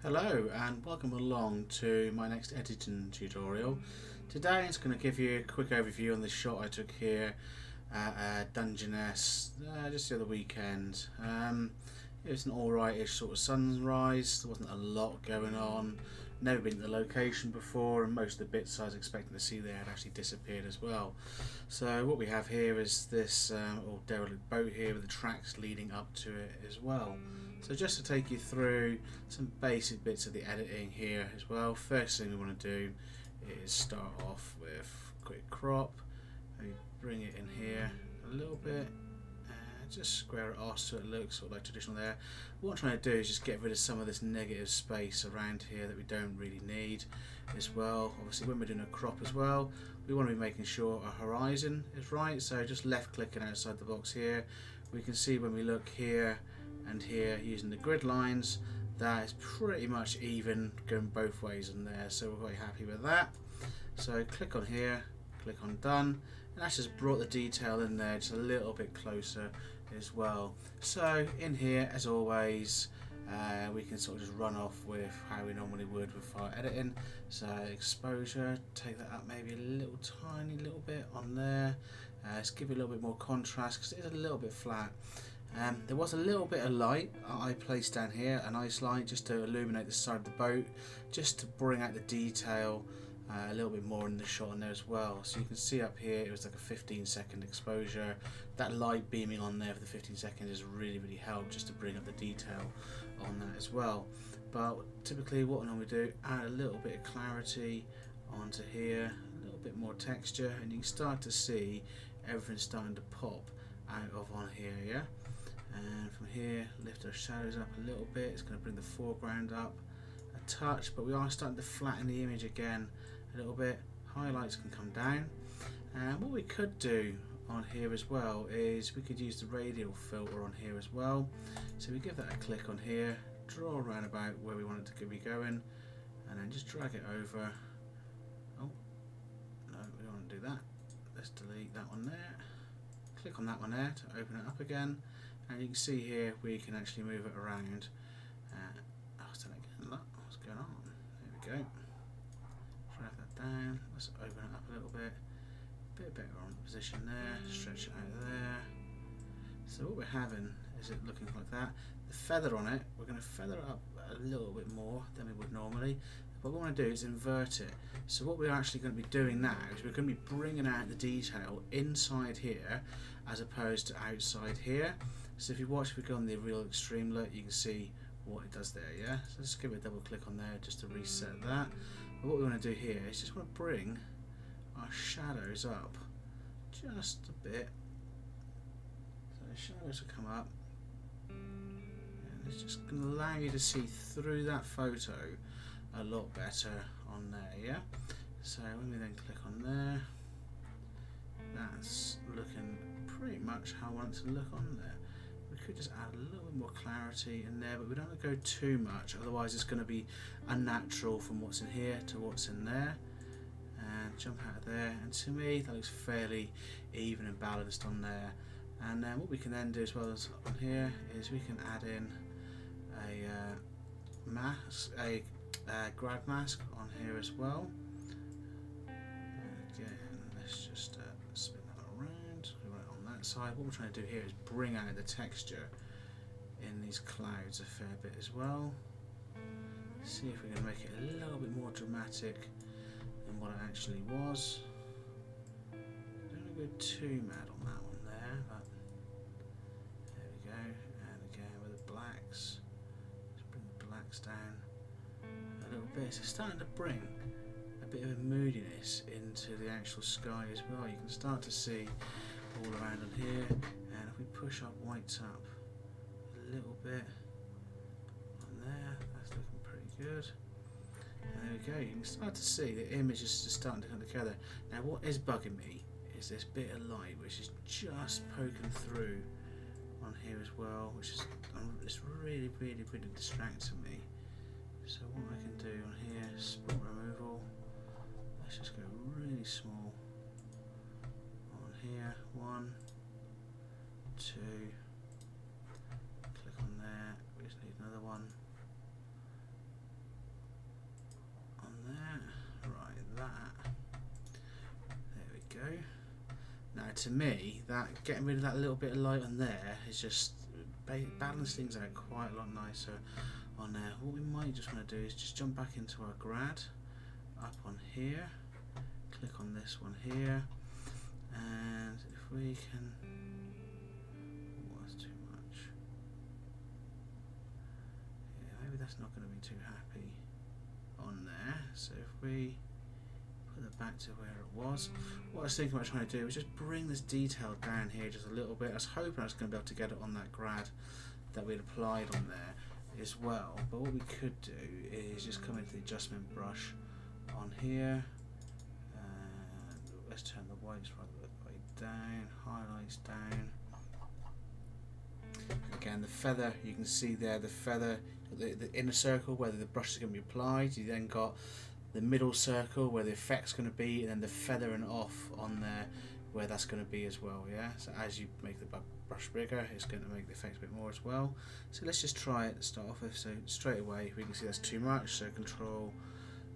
Hello and welcome along to my next editing tutorial. Today it's going to give you a quick overview on the shot I took here at Dungeness just the other weekend. It was an alright-ish sort of sunrise, there wasn't a lot going on, never been to the location before, and most of the bits I was expecting to see there had actually disappeared as well. So what we have here is this old derelict boat here with the tracks leading up to it as well. So just to take you through some basic bits of the editing here as well, first thing we want to do is start off with quick crop, maybe bring it in here a little bit, just square it off so it looks sort of like traditional there. What I'm trying to do is just get rid of some of this negative space around here that we don't really need as well. Obviously when we're doing a crop as well, we want to be making sure our horizon is right, so just left clicking outside the box here, we can see when we look here and here using the grid lines that is pretty much even going both ways in there, so we're quite happy with that. So click on here, click on done, and that's just brought the detail in there just a little bit closer as well. So in here, as always, we can sort of just run off with how we normally would with file editing. So exposure, take that up maybe a little tiny little bit on there. Let's give it a little bit more contrast because it is a little bit flat. There was a little bit of light I placed down here, a nice light just to illuminate the side of the boat, just to bring out the detail a little bit more in the shot on there as well. So you can see up here it was like a 15-second exposure. That light beaming on there for the 15 seconds has really helped just to bring up the detail on that as well. But typically what I normally do, add a little bit of clarity onto here, a little bit more texture, and you can start to see everything starting to pop out of on here, yeah? And from here, lift our shadows up a little bit. It's going to bring the foreground up a touch, but we are starting to flatten the image again a little bit. Highlights can come down, and what we could do on here as well is we could use the radial filter on here as well. So we give that a click on here, draw around about where we want it to be going, and then just drag it over. Oh no, we don't want to do that. Let's delete that one there, click on that one there to open it up again, and you can see here we can actually move it around. Look, what's going on? There we go. Drag that down. Let's open it up a little bit. Bit better on the position there. Stretch it out there. So what we're having is it looking like that. The feather on it, we're going to feather it up a little bit more than we would normally. But what we want to do is invert it. So what we're actually going to be doing now is we're going to be bringing out the detail inside here as opposed to outside here. So if you watch, if we go on the real extreme look, you can see what it does there, yeah? So let's give it a double click on there just to reset that. But what we want to do here is just want to bring our shadows up just a bit. So the shadows will come up, and it's just going to allow you to see through that photo a lot better on there, yeah? So when we then click on there, that's looking pretty much how I want it to look on there. We could just add a little bit more clarity in there, but we don't want to go too much, otherwise it's going to be unnatural from what's in here to what's in there. And jump out of there, and to me that looks fairly even and balanced on there. And then what we can then do as well as on here is we can add in a mask, a grad mask on here as well. And again, let's just spin that around. We want it on that side. What we're trying to do here is bring out the texture in these clouds a fair bit as well. See if we can make it a little bit more dramatic than what it actually was. Don't want to go too mad on that one there, but there we go. And again with the blacks, just bring the blacks down a little bit. So starting to bring a bit of a moodiness into the actual sky as well. You can start to see all around on here, and if we push our whites up a little bit on there, that's looking pretty good. And there we go, you can start to see the image is just starting to come together. Now what is bugging me is this bit of light which is just poking through on here as well, which is it's really distracting me. So what I can do on here is spot removal. Let's just go really small on here. 1, 2, click on there. We just need another one. that. There we go. Now to me, that getting rid of that little bit of light on there is just balance things out quite a lot nicer on there. What we might just want to do is just jump back into our grad, up on here, click on this one here, and if we can, oh, that's too much. Yeah, maybe that's not going to be too happy on there. So if we put it back to where it was, what I was thinking about trying to do was just bring this detail down here just a little bit. I was hoping I was going to be able to get it on that grad that we'd applied on there as well, but what we could do is just come into the adjustment brush on here, and let's turn the whites right the way down, highlights down. Again, the feather, you can see there the feather, the inner circle where the brush is going to be applied. You then got the middle circle where the effect's going to be, and then the feathering off on there where that's going to be as well. Yeah, so as you make the brush bigger, it's going to make the effects a bit more as well. So let's just try it to start off with. So straight away we can see that's too much, so Control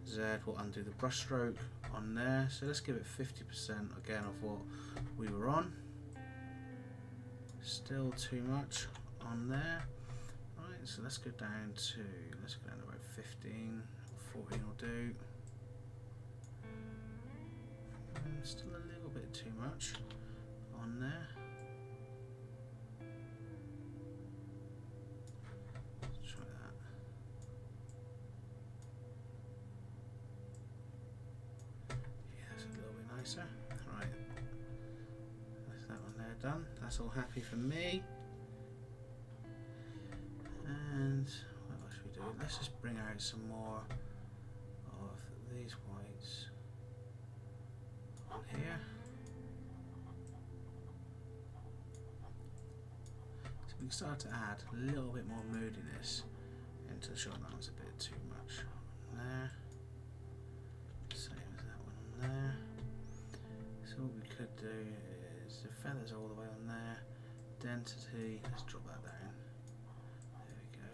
Z will undo the brush stroke on there. So let's give it 50% again of what we were on. Still too much on there. Right, so let's go down to about 15, 14 will do. Still a little bit too much on there. Let's try that. Yeah, that's a little bit nicer. Right, that's that one there done. That's all happy for me. And what else should we do? Let's just bring out some more of these whites on here. So we can start to add a little bit more moodiness into the shot. That was a bit too much on there. Same as that one on there. So what we could do is the feathers all the way on there. Density, let's drop that down. There we go.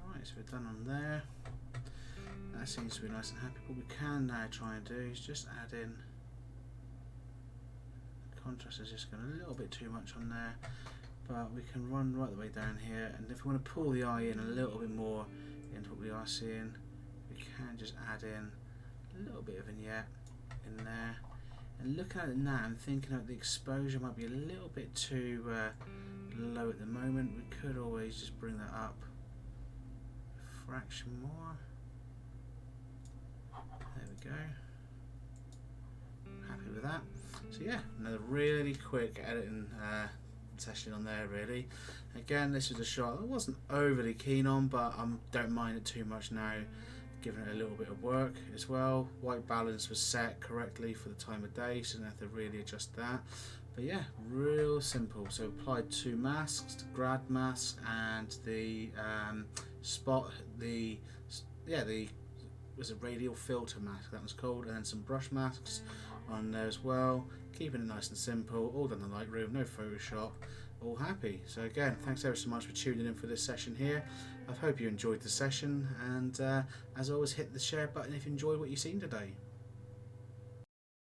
Alright, so we're done on there. That seems to be nice and happy. What we can now try and do is just add in, contrast is just going a little bit too much on there, but we can run right the way down here, and if we want to pull the eye in a little bit more into what we are seeing, we can just add in a little bit of vignette in there. And looking at it now, I'm thinking that the exposure might be a little bit too low at the moment. We could always just bring that up a fraction more. There we go. Happy with that. So yeah, another really quick editing session on there really. Again, this is a shot I wasn't overly keen on, but I don't mind it too much now, giving it a little bit of work as well. White balance was set correctly for the time of day, so I don't have to really adjust that. But yeah, real simple. So applied two masks, the grad mask and the was a radial filter mask, that was called, and then some brush masks on there as well, keeping it nice and simple, all done in Lightroom, no Photoshop, all happy. So again, thanks ever so much for tuning in for this session here. I hope you enjoyed the session, and as always, hit the share button if you enjoyed what you've seen today.